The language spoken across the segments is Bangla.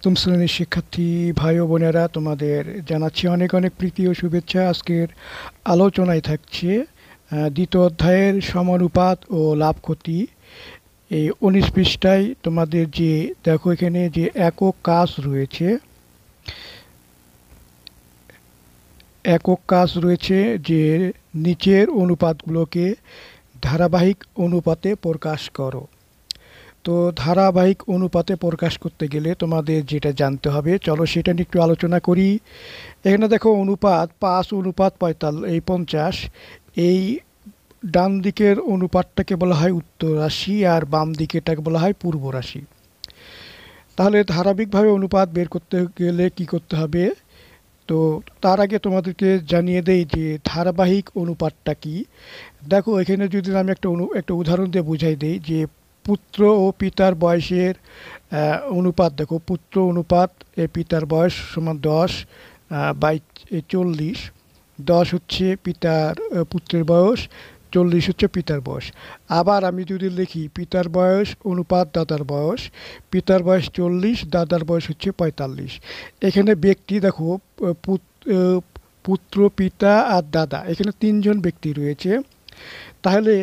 প্রথম শ্রেণীর শিক্ষার্থী ভাই ও বোনেরা, তোমাদের জানাচ্ছি অনেক অনেক প্রীতি ও শুভেচ্ছা। আজকের আলোচনায় থাকছে দ্বিতীয় অধ্যায়ের সমানুপাত ও লাভ ক্ষতি। এই 19 পৃষ্ঠায় তোমাদের যে দেখো, এখানে যে একক কাজ রয়েছে যে নিচের অনুপাতগুলোকে ধারাবাহিক অনুপাতে প্রকাশ করো। তো ধারাবাহিক অনুপাতে প্রকাশ করতে গেলে তোমাদের যেটা জানতে হবে, চলো সেটা নিয়ে একটু আলোচনা করি। এখানে দেখো অনুপাত 5:45 এই ডান দিকের অনুপাতটাকে বলা হয় উত্তর রাশি আর বাম দিকেরটাকে বলা হয় পূর্ব রাশি। তাহলে ধারাবাহিকভাবে অনুপাত বের করতে গেলে কি করতে হবে? তো তার আগে তোমাদেরকে জানিয়ে দেই যে ধারাবাহিক অনুপাতটা কি। দেখো, এখানে যদি আমি একটা উদাহরণ দিয়ে বুঝাই দেই যে পুত্র ও পিতার বয়সের অনুপাত। দেখো, পুত্র অনুপাত পিতার বয়স সমান 10/40। 10 হচ্ছে পুত্রের বয়স, 40 হচ্ছে পিতার বয়স। আবার আমি যদি লিখি পিতার বয়স অনুপাত দাদার বয়স, পিতার বয়স 40, দাদার বয়স হচ্ছে 45। এখানে ব্যক্তি দেখো, পুত্র, পিতা আর দাদা, এখানে তিনজন ব্যক্তি রয়েছে। তাহলে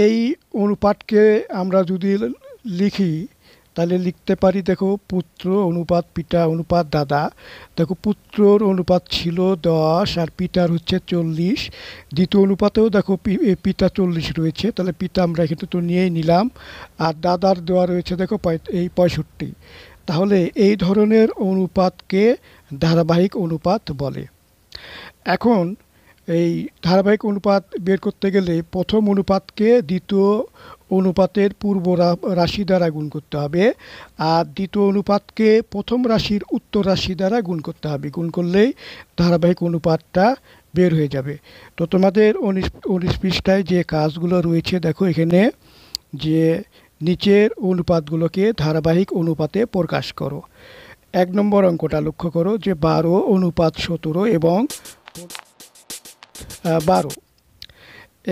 এই অনুপাতকে আমরা যদি লিখি, তাহলে লিখতে পারি, দেখো, পুত্র অনুপাত পিতা অনুপাত দাদা। দেখো, পুত্রর অনুপাত ছিল 10 আর পিতার হচ্ছে 40। দ্বিতীয় অনুপাতেও দেখো পিতা 40 রয়েছে, তাহলে পিতা আমরা এখানে তো নিয়েই নিলাম। আর দাদার দেওয়া রয়েছে দেখো 65। তাহলে এই ধরনের অনুপাতকে ধারাবাহিক অনুপাত বলে। এখন এই ধারাবাহিক অনুপাত বের করতে গেলে প্রথম অনুপাতকে দ্বিতীয় অনুপাতের পূর্ব রাশি দ্বারা গুণ করতে হবে, আর দ্বিতীয় অনুপাতকে প্রথম রাশির উত্তর রাশি দ্বারা গুণ করতে হবে। গুণ করলেই ধারাবাহিক অনুপাতটা বের হয়ে যাবে। তো তোমাদের 19 পৃষ্ঠায় যে কাজগুলো রয়েছে, দেখো এখানে যে নিচের অনুপাতগুলোকে ধারাবাহিক অনুপাতে প্রকাশ করো। 1 নম্বর অঙ্কটা লক্ষ্য করো যে 12:17 এবং 12।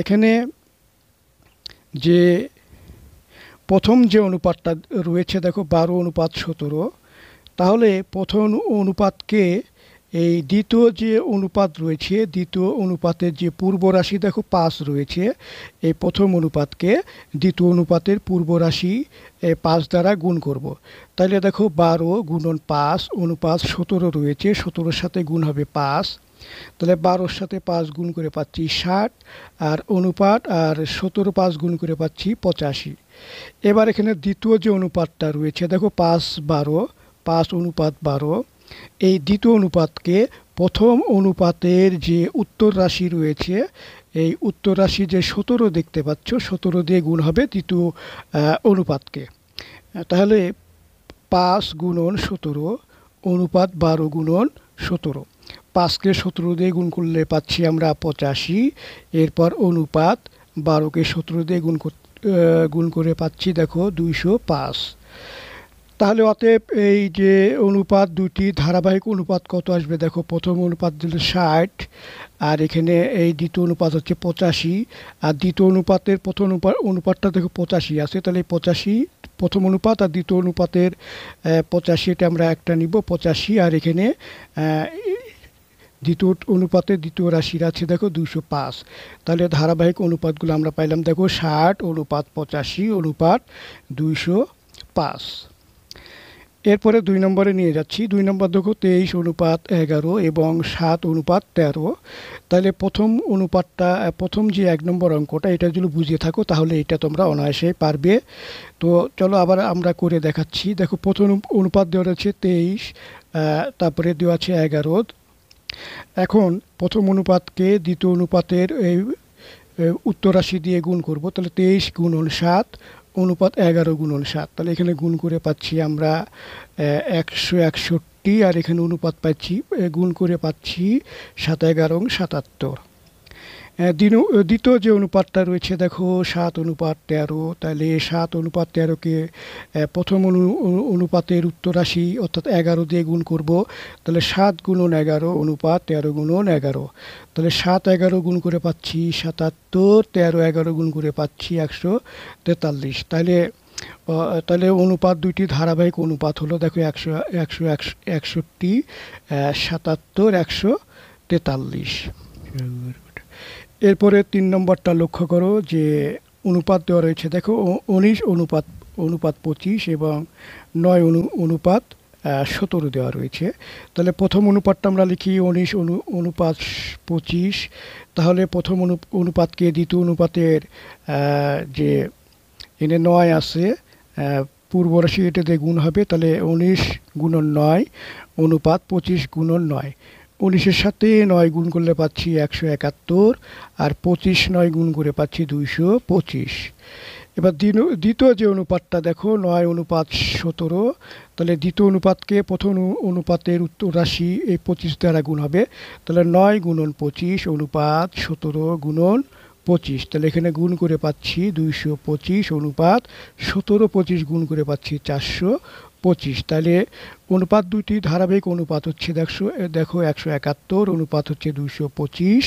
এখানে যে প্রথম যে অনুপাতটা রয়েছে, দেখো 12:17। তাহলে প্রথম অনুপাতকে এই দ্বিতীয় যে অনুপাত রয়েছে, দ্বিতীয় অনুপাতের যে পূর্ব রাশি দেখো 5 রয়েছে, এই প্রথম অনুপাতকে দ্বিতীয় অনুপাতের পূর্ব রাশি 5 দ্বারা গুণ করব। তাহলে দেখো 12 গুণন 5 অনুপাত 17 রয়েছে, 17-র সাথে গুণ হবে 5। তাহলে 12-র সাথে 5 গুণ করে পাচ্ছি 60, আর অনুপাত আর 17 5 গুণ করে পাচ্ছি 85। এবার এখানে দ্বিতীয় যে অনুপাতটা রয়েছে, দেখো 5:12, 5:12। এই দ্বিতীয় অনুপাতকে প্রথম অনুপাতের যে উত্তর রাশি রয়েছে, এই উত্তর রাশি যে 17 দেখতে পাচ্ছ, 17 দিয়ে গুণ হবে দ্বিতীয় অনুপাতকে। তাহলে 5 গুণন 17 অনুপাত 12 গুণন 17। 5কে 17 দিয়ে গুণ করলে পাচ্ছি আমরা 85। এরপর অনুপাত 12কে 17 দিয়ে গুণ করে পাচ্ছি দেখো 205। তাহলে অতএব এই যে অনুপাত দুটি ধারাবাহিক অনুপাত কত আসবে? দেখো, প্রথম অনুপাত দিল 60, আর এখানে এই দ্বিতীয় অনুপাত হচ্ছে 85। আর দ্বিতীয় অনুপাতের প্রথম অনুপাতটা দেখো 85 আছে, তাহলে 85 প্রথম অনুপাত আর দ্বিতীয় অনুপাতের 85, এটা আমরা একটা নিব 85। আর এখানে দ্বিতীয় অনুপাতে দ্বিতীয় রাশির আছে দেখো 205। তাহলে ধারাবাহিক অনুপাতগুলো আমরা পাইলাম, দেখো 60 অনুপাত 85 অনুপাত 205। এরপরে 2 নম্বরে নিয়ে যাচ্ছি। 2 নম্বর দেখো 23 অনুপাত 11 এবং 7 অনুপাত 13। তাহলে প্রথম যে 1 নম্বর অঙ্কটা, এটা যদি বুঝিয়ে থাকো তাহলে এটা তোমরা অনায়াসে পারবে। তো চলো আবার আমরা করে দেখাচ্ছি। দেখো, প্রথম অনুপাত দেওয়া রয়েছে 23, তারপরে দেওয়া আছে 11। এখন প্রথম অনুপাতকে দ্বিতীয় অনুপাতের এই উত্তর রাশি দিয়ে গুণ করব। তাহলে 23 গুণন 7 অনুপাত 11 গুণন 7। তাহলে এখানে গুণ করে পাচ্ছি আমরা 161, আর এখানে অনুপাত পাচ্ছি গুণ করে পাচ্ছি 7×11=77। দ্বিতীয় যে অনুপাতটা রয়েছে, দেখো 7 অনুপাত 13। তাহলে 7 অনুপাত 13কে প্রথম অনুপাতের উত্তর রাশি অর্থাৎ 11 দিয়ে গুণ করব। তাহলে 7 গুণন 11 অনুপাত 13 গুণন 11। তাহলে 7-11 গুণ করে পাচ্ছি 77, 13-11 গুণ করে পাচ্ছি 143। তাহলে তাহলে অনুপাত দুইটি ধারাবাহিক অনুপাত হলো দেখো 61 77 143। এরপরে 3 নম্বরটা লক্ষ্য করো যে অনুপাত দেওয়া রয়েছে দেখো 19 অনুপাত 25 এবং 9 অনুপাত 17 দেওয়া রয়েছে। তাহলে প্রথম অনুপাতটা আমরা লিখি 19 অনুপাত 25। তাহলে প্রথম অনুপাতকে দ্বিতীয় অনুপাতের যে এনে 9 আছে পূর্ব রাশি এটাতে গুণ হবে, তাহলে 19 গুণন 9 অনুপাত 25 গুণন 9। 19-এর সাথে 9 গুণ করলে পাচ্ছি 171, আর 25 9 গুণ করে পাচ্ছি 225। এবার দ্বিতীয় যে অনুপাতটা দেখো 9 অনুপাত 17। তাহলে দ্বিতীয় অনুপাতকে প্রথম অনুপাতের উত্তর রাশি এই 25 দ্বারা গুণ হবে, তাহলে 9 গুণন 25 অনুপাত 17 গুণন 25। তাহলে এখানে গুণ করে পাচ্ছি 225 অনুপাত 17 25 গুণ করে পাচ্ছি 425। তাহলে অনুপাত দুটি ধারাবাহিক অনুপাত হচ্ছে দেখো 171 অনুপাত হচ্ছে 225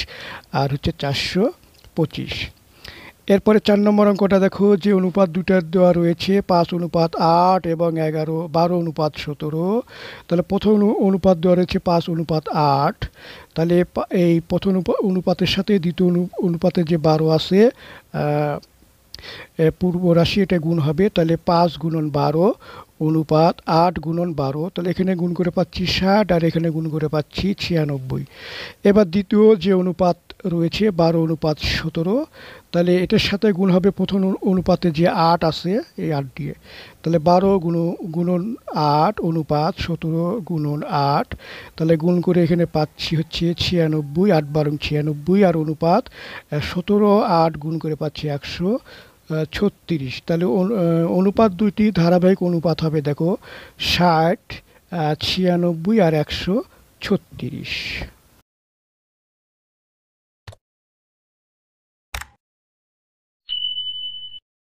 আর হচ্ছে 425। এরপরে 4 নম্বর অঙ্কটা দেখো যে অনুপাত দুটার দেওয়া রয়েছে 5 অনুপাত 8 এবং 12 অনুপাত 17। তাহলে প্রথম অনুপাত দেওয়া রয়েছে 5 অনুপাত 8। তাহলে এই প্রথম অনুপাতের সাথে দ্বিতীয় অনুপাতে যে 12 আছে পূর্ব রাশি এটা গুণ হবে, তাহলে 5 গুণন 12 অনুপাত 8 গুণন 12। তাহলে এখানে গুণ করে পাচ্ছি 60 আর এখানে গুণ করে পাচ্ছি 96। এবার দ্বিতীয় যে অনুপাত রয়েছে 12 অনুপাত 17। তাহলে এটার সাথে গুণ হবে প্রথম অনুপাতে যে 8 আছে এই 8 দিয়ে। তাহলে 12 গুণন 8 অনুপাত 17 গুণন 8। তাহলে গুণ করে এখানে পাচ্ছি হচ্ছে 96, 8 12 96, আর অনুপাত 17 8 গুণ করে পাচ্ছি 136। তাহলে অনুপাত দুইটি ধারাবাহিক অনুপাত হবে দেখো 60 96 আর 136।